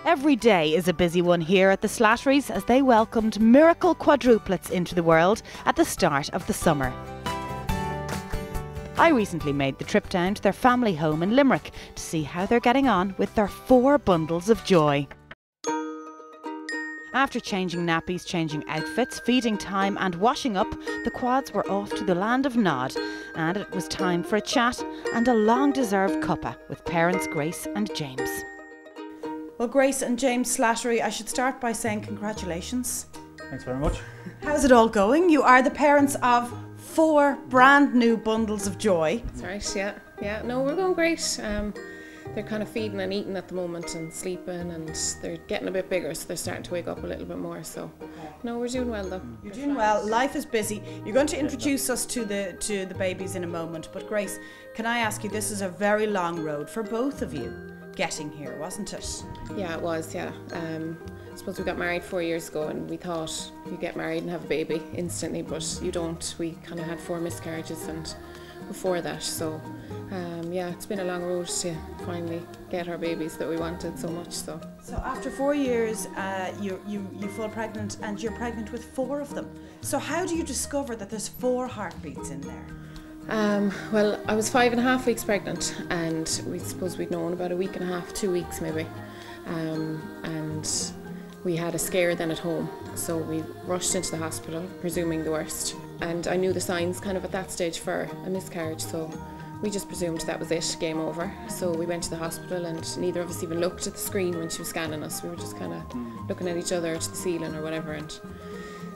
Every day is a busy one here at the Slattery's as they welcomed miracle quadruplets into the world at the start of the summer. I recently made the trip down to their family home in Limerick to see how they're getting on with their 4 bundles of joy. After changing nappies, changing outfits, feeding time and washing up, the quads were off to the land of Nod, and it was time for a chat and a long-deserved cuppa with parents Grace and James. Well, Grace and James Slattery, I should start by saying congratulations. Thanks very much. How's it all going? You are the parents of 4 brand new bundles of joy. That's right, yeah. No, we're going great. They're kind of feeding and eating at the moment and sleeping, and they're getting a bit bigger, so they're starting to wake up a little bit more. So, no, we're doing well though. You're doing well. Life is busy. You're going to introduce us to the babies in a moment, but Grace, can I ask you? This is a very long road for both of you getting here, wasn't it? Yeah, it was. Yeah. I suppose we got married 4 years ago, and we thought you get married and have a baby instantly, but you don't. We kind of had 4 miscarriages and before that, so yeah, it's been a long road to finally get our babies that we wanted so much. So after 4 years, you fall pregnant, and you're pregnant with 4 of them. So how do you discover that there's 4 heartbeats in there? Well, I was 5.5 weeks pregnant, and we suppose we'd known about a week and a half, 2 weeks maybe, and we had a scare then at home, so we rushed into the hospital, presuming the worst. And I knew the signs kind of at that stage for a miscarriage, so we just presumed that was it, game over. So we went to the hospital, and neither of us even looked at the screen when she was scanning us. We were just kind of looking at each other, to the ceiling or whatever, and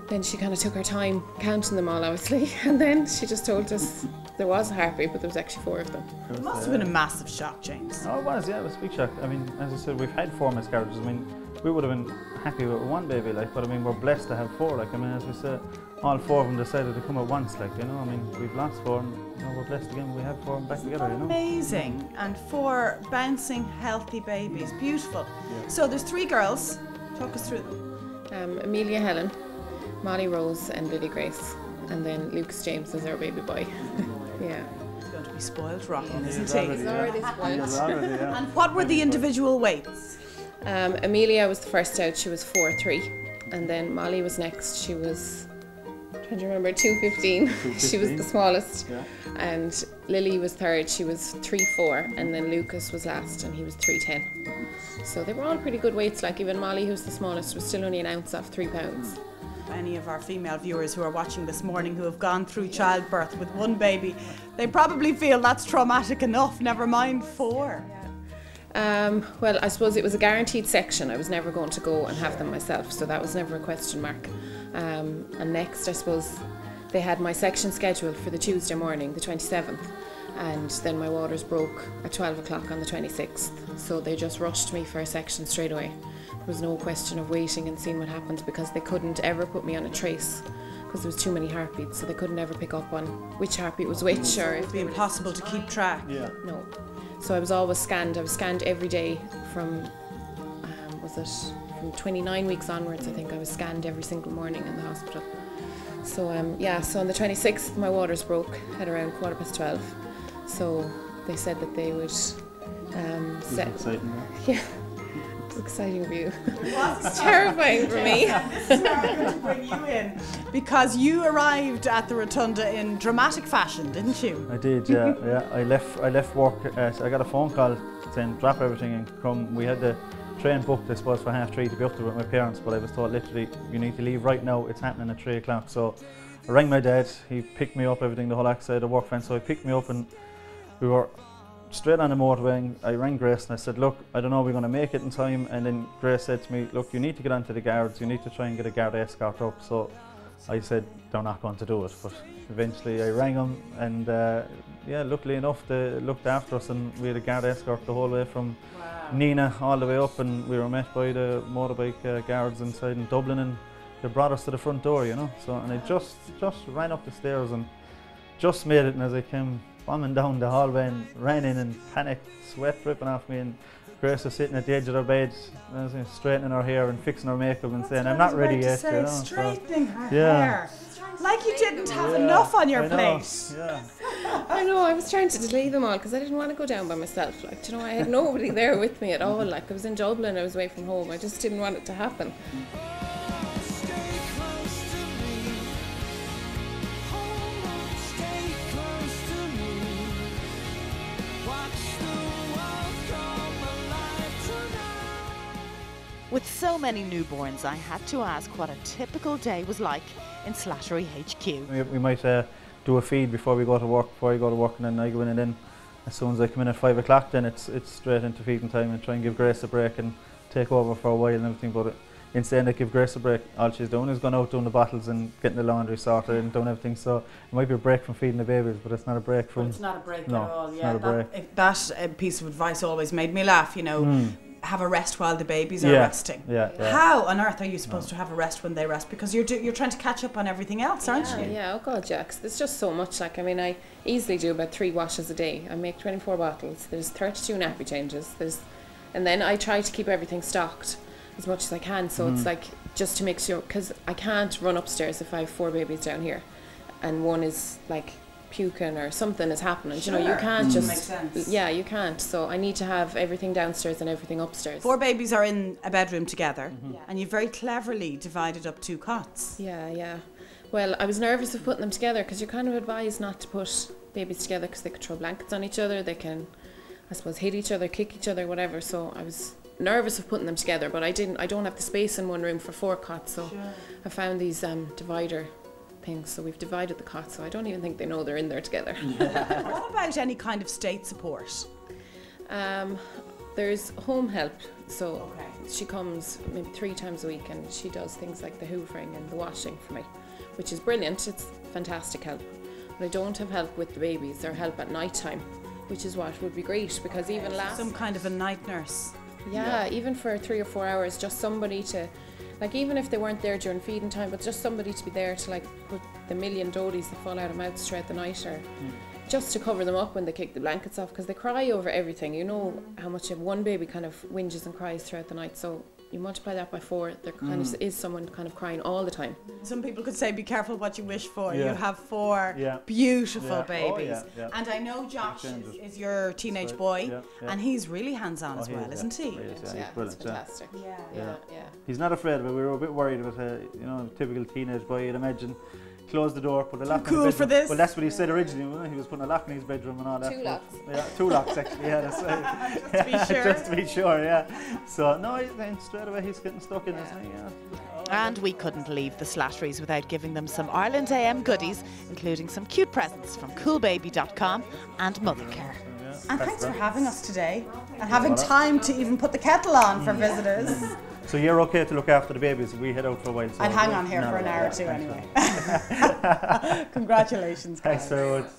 then she kind of took her time counting them all, obviously, and then she just told us there was a heartbeat, but there was actually 4 of them. It must have been a massive shock, James. Oh, it was, yeah, it was a big shock. I mean, as I said, we've had 4 miscarriages. I mean, we would have been happy with 1 baby, like, but I mean, we're blessed to have 4. Like, I mean, as we said, all 4 of them decided to come at once, like, you know. I mean, we've lost 4, and you know, we're blessed again. We have 4 of them back together, you know. Amazing, and 4 bouncing, healthy babies. Beautiful. Yeah. So there's 3 girls. Talk us through them. Amelia Helen, Molly Rose, and Lily Grace, and then Lucas James is our baby boy. Yeah. He's going to be spoiled rotten, isn't he? He's already spoiled. And what were the individual weights? Amelia was the first out. She was 4'3", and then Molly was next. She was, trying to remember, 2'15". She was the smallest. Yeah. And Lily was third. She was 3'4", and then Lucas was last, and he was 3'10". So they were all pretty good weights. Like, even Molly, who's the smallest, was still only an ounce off 3 pounds. Any of our female viewers who are watching this morning who have gone through childbirth with 1 baby, they probably feel that's traumatic enough, never mind 4. Well, I suppose it was a guaranteed section. I was never going to go and have them myself, so that was never a question mark. And next, I suppose, they had my section scheduled for the Tuesday morning, the 27th, and then my waters broke at 12 o'clock on the 26th, so they just rushed me for a section straight away. There was no question of waiting and seeing what happened, because they couldn't ever put me on a trace because there was too many heartbeats, so they couldn't ever pick up on which heartbeat was which. Or it would be impossible to keep track. Yeah. No. So I was always scanned. I was scanned every day from, from 29 weeks onwards, I think. I was scanned every single morning in the hospital. So yeah, so on the 26th my waters broke at around 12:15. So they said that they would set... Exciting, yeah. It's exciting for you. It's terrifying for me. This is where I'm going to bring you in, because you arrived at the Rotunda in dramatic fashion, didn't you? I did, yeah. Yeah. I left work. I got a phone call saying drop everything and come. We had the train booked, I suppose, for 3:30 to be up there with my parents, but I was told literally you need to leave right now. It's happening at 3 o'clock. So I rang my dad. He picked me up, everything, the whole outside of work fence. So he picked me up, and we were straight on the motorway, and I rang Grace and I said, look, I don't know if we're going to make it in time. And then Grace said to me, look, you need to get onto the guards, you need to try and get a guard escort up. So I said, they're not going to do it, but eventually I rang them, and yeah, luckily enough they looked after us, and we had a guard escort the whole way from Nina all the way up, and we were met by the motorbike guards inside in Dublin, and they brought us to the front door, you know. So, and I just ran up the stairs and just made it, and as I came bombing down the hallway and ran in and panicked, sweat dripping off me, and Grace was sitting at the edge of her bed, straightening her hair and fixing her makeup and saying, I'm not ready yet. You know, straightening her hair. Like you didn't have enough on your plate. Yeah. I know, I was trying to delay them all because I didn't want to go down by myself. Like, you know, I had nobody there with me at all. Like, I was in Dublin, I was away from home. I just didn't want it to happen. With so many newborns, I had to ask what a typical day was like in Slattery HQ. We might do a feed before we go to work, and then I go in, and then as soon as I come in at 5 o'clock, then it's straight into feeding time, and try and give Grace a break and take over for a while and everything. But instead of give Grace a break, all she's doing is going out doing the bottles and getting the laundry sorted and doing everything. So it might be a break from feeding the babies, but it's not a break from... But it's not a break no, at all. it's Yeah, not a break. that piece of advice always made me laugh, you know. Have a rest while the babies are resting. Yeah. How on earth are you supposed to have a rest when they rest? Because you're trying to catch up on everything else, aren't you? Yeah, oh God, yeah, 'cause there's just so much. Like, I mean, I easily do about 3 washes a day. I make 24 bottles. There's 32 nappy changes. And then I try to keep everything stocked as much as I can. So it's like, just to make sure, because I can't run upstairs if I have 4 babies down here, and one is like puking or something is happening. Sure. You know, you can't just... Makes sense. Yeah, you can't. So I need to have everything downstairs and everything upstairs. 4 babies are in a bedroom together, and you very cleverly divided up 2 cots. Yeah. Well, I was nervous of putting them together because you're kind of advised not to put babies together because they could throw blankets on each other. They can, I suppose, hit each other, kick each other, whatever. So I was nervous of putting them together, but I don't have the space in one room for 4 cots. So I found these divider things, so we've divided the cots, so I don't even think they know they're in there together. What about any kind of state support? There's home help, so she comes maybe 3 times a week and she does things like the hoovering and the washing for me, which is brilliant. It's fantastic help. But I don't have help with the babies or help at night time, which is what would be great, because even Some kind of a night nurse. Yeah, even for 3 or 4 hours, just somebody to, like, even if they weren't there during feeding time, but just somebody to be there to, like, put the million dodies that fall out of mouths throughout the night, or just to cover them up when they kick the blankets off, because they cry over everything. You know how much one baby kind of whinges and cries throughout the night, so you multiply that by 4, there kind of is someone kind of crying all the time. Some people could say, be careful what you wish for. Yeah. You have 4 beautiful Oh, babies. And I know Josh is your teenage boy, and he's really hands-on as well, isn't he? He is, Yeah, he's brilliant. it's fantastic. Yeah. He's not afraid of it. We were a bit worried about a typical teenage boy. You'd imagine, close the door, put a lock. Cool for this. Well, that's what he said originally. Wasn't it? He was putting a lock in his bedroom and all that. 2 locks. Yeah, 2 locks actually. Yeah, that's right. Just to be sure. Just to be sure. Yeah. So no, then straight away he's getting stuck in this thing. Yeah. And we couldn't leave the Slatteries without giving them some Ireland AM goodies, including some cute presents from coolbaby.com and Mothercare. And thanks for having us today, and having time to even put the kettle on for visitors. So you're okay to look after the babies? We head out for a while. So I'd hang on here for an hour or 2 anyway. Congratulations, guys. Thanks very much.